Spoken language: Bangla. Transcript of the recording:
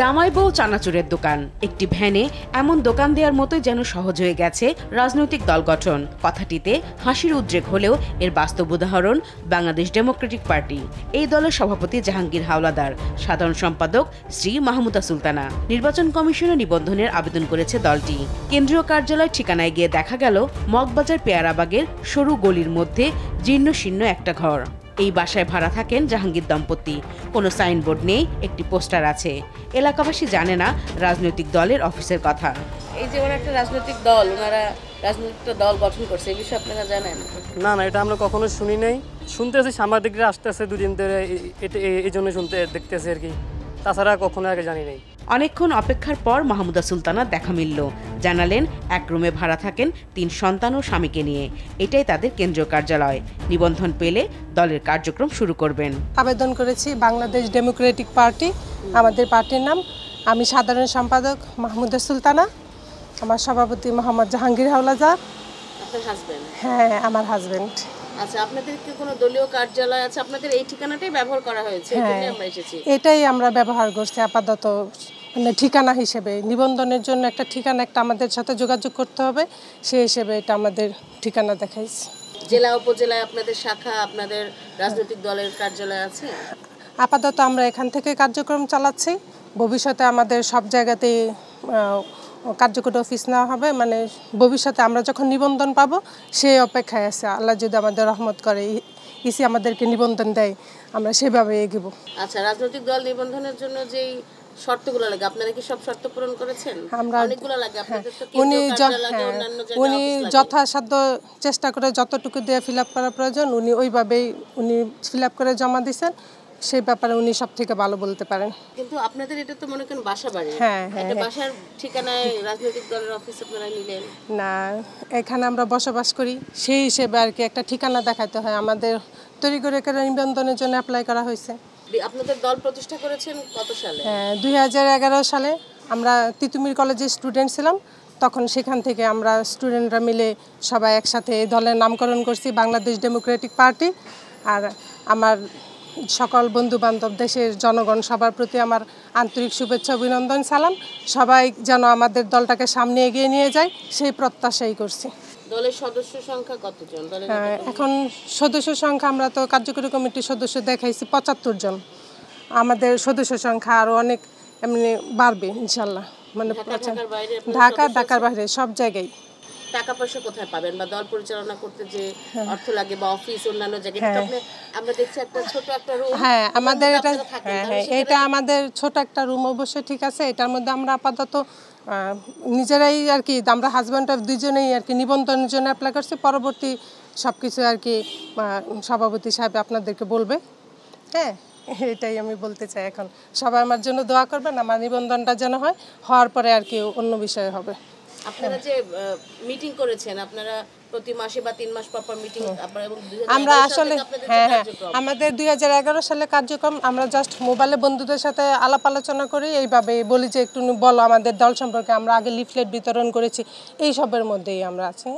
জামাই বউ চানাচুরের দোকান, একটি ভ্যানে এমন দোকান দেওয়ার মতোই যেন সহজ হয়ে গেছে রাজনৈতিক দল গঠন। কথাটিতে হাসির উদ্রেক হলেও এর বাস্তব উদাহরণ বাংলাদেশ ডেমোক্রেটিক পার্টি। এই দলের সভাপতি জাহাঙ্গীর হাওলাদার, সাধারণ সম্পাদক শ্রী মাহমুদা সুলতানা। নির্বাচন কমিশনে নিবন্ধনের আবেদন করেছে দলটি। কেন্দ্রীয় কার্যালয় ঠিকানায় গিয়ে দেখা গেল মগবাজার পেয়ারাবাগের সরু গলির মধ্যে জীর্ণ শীর্ণ একটা ঘর। এই বাসায় ভাড়া থাকেন জাহাঙ্গীর দম্পতি। কোনো সাইনবোর্ড নেই, একটি পোস্টার আছে। এলাকাবাসী জানে না রাজনৈতিক দলের অফিসের কথা। এই যে ওরা একটা রাজনৈতিক দল, ওনারা রাজনৈতিক দল গঠন করছে, এই বিষয়ে আপনারা জানেন? না, এটা আমরা কখনো শুনি নাই। শুনতেছি সাংবাদিকরা আসতেছে দুদিন ধরে, এই জন্য শুনতে দেখতেছি আর কি। তাছাড়া কখনো আগে জানি নাই। অনেকক্ষণ অপেক্ষার পর মাহমুদা সুলতানার দেখা মিলল। জানালেন এক রুমে ভাড়া থাকেন 3 সন্তান ও স্বামীকে নিয়ে। এটাই তাদের কেন্দ্রীয় কার্যালয়। নিবন্ধন পেলে দলের কার্যক্রম শুরু করবেন। আবেদন করেছি বাংলাদেশ ডেমোক্রেটিক পার্টি, আমাদের পার্টির নাম। আমি সাধারণ সম্পাদক মাহমুদা সুলতানা, আমার সভাপতি মোহাম্মদ জাহাঙ্গীর হাওলাদার। আপনার হাজবেন্ড? হ্যাঁ, আমার হাজবেন্ড। আচ্ছা, আপনাদের কি কোনো দলীয় কার্যালয় আছে? আপনাদের এই ঠিকানাটাই ব্যবহার করা হয়েছে, এজন্য আমরা এসেছি। এটাই আমরা ব্যবহার করছি আপাতত, মানে ঠিকানা হিসেবে। নিবন্ধনের জন্য একটা ঠিকানা আমাদের সাথে যোগাযোগ করতে হবে, সেই হিসেবে এটা আমাদের ঠিকানা দেখাইছে। জেলা উপজেলায় আপনাদের শাখা, আপনাদের রাজনৈতিক দলের কার্যালয় আছে? আপাতত আমরা এখান থেকে কার্যক্রম চালাচ্ছি। ভবিষ্যতে আমাদের সব জায়গাতেই কার্যকরী অফিস নেওয়া হবে, মানে ভবিষ্যতে আমরা যখন নিবন্ধন পাবো সেই অপেক্ষায় আছে। আল্লাহ যদি আমাদের রহমত করে, ইসি আমাদেরকে নিবন্ধন দেয়, আমরা সেভাবে এগোব। আচ্ছা, রাজনৈতিক দল নিবন্ধনের জন্য যেই শর্তগুলো লাগে, আপনারা কি সব শর্ত পূরণ করেছেন? অনেকগুলো লাগে আপনাদের তো, উনি যথাসাধ্য চেষ্টা করে যতটুকু দিয়ে ফিল আপ করা প্রয়োজন উনি ওইভাবেই ফিল আপ করে জমা দিয়েছেন। সেই ব্যাপারে উনি সব থেকে ভালো বলতে পারেন। কিন্তু আপনাদের এটা তো মনে করেন বাসা বাড়ি। একটা বাসার ঠিকানায় রাজনৈতিক দলের অফিস আপনারা নিলেন না? এখানে আমরা বসবাস করি, সেই হিসেবে আর কি একটা ঠিকানা দেখাতে হয়। আমাদের তৈরি করে নিবন্ধনের জন্য অ্যাপ্লাই করা হয়েছে। আপনাদের দল প্রতিষ্ঠা করেছেন কত সালে? 2011 সালে। আমরা তিতুমির কলেজে স্টুডেন্ট ছিলাম, তখন সেখান থেকে আমরা স্টুডেন্টরা মিলে সবাই একসাথে এই দলের নামকরণ করছি বাংলাদেশ ডেমোক্রেটিক পার্টি। আর আমার সকল বন্ধুবান্ধব, দেশের জনগণ, সবার প্রতি আমার আন্তরিক শুভেচ্ছা, অভিনন্দন, সালাম। সবাই যেন আমাদের দলটাকে সামনে এগিয়ে নিয়ে যায়, সেই প্রত্যাশাই করছি। দলের সদস্য সংখ্যা কতজন? এখন সদস্য সংখ্যা আমরা তো কার্যকরী কমিটির সদস্য দেখাইছি 75 জন। আমাদের সদস্য সংখ্যা আরও অনেক এমনি বাড়বে ইনশাল্লাহ। মানে ঢাকার বাইরে সব জায়গায়। টাকা পয়সা কোথায় পাবেন, বা দল পরিচালনা করতে যে অর্থ লাগে, বা অফিস অন্যান্য জায়গায়? আমরা দেখছি একটা ছোট একটা রুম। আমাদের এটা আমাদের ছোট একটা রুম, অবশ্যই ঠিক আছে। এটার মধ্যে আমরা আপাতত নিজেরাই আর কি, আমরা হাজব্যান্ড ওয়াইফ দুজনেই আর কি নিবন্ধনের জন্য অ্যাপ্লাই করছি। পরবর্তী সব কিছু আর কি সভাপতি সাহেব আপনাদেরকে বলবে। এটাই আমি বলতে চাই। এখন সবাই আমার জন্য দোয়া করবেন, আমার নিবন্ধনটা যেন হওয়ার পরে আর কি অন্য বিষয় হবে। আপনারা যে মিটিং করেছেন, আপনারা প্রতি মাসে বা 3 মাস পর মিটিং, আমরা আসলে আমাদের 2011 সালে কার্যক্রম আমরা জাস্ট মোবাইলে বন্ধুদের সাথে আলাপ আলোচনা করি, এইভাবে বলি যে একটু বলো আমাদের দল সম্পর্কে। আমরা আগে লিফলেট বিতরণ করেছি, এই সবের মধ্যেই আমরা আছি।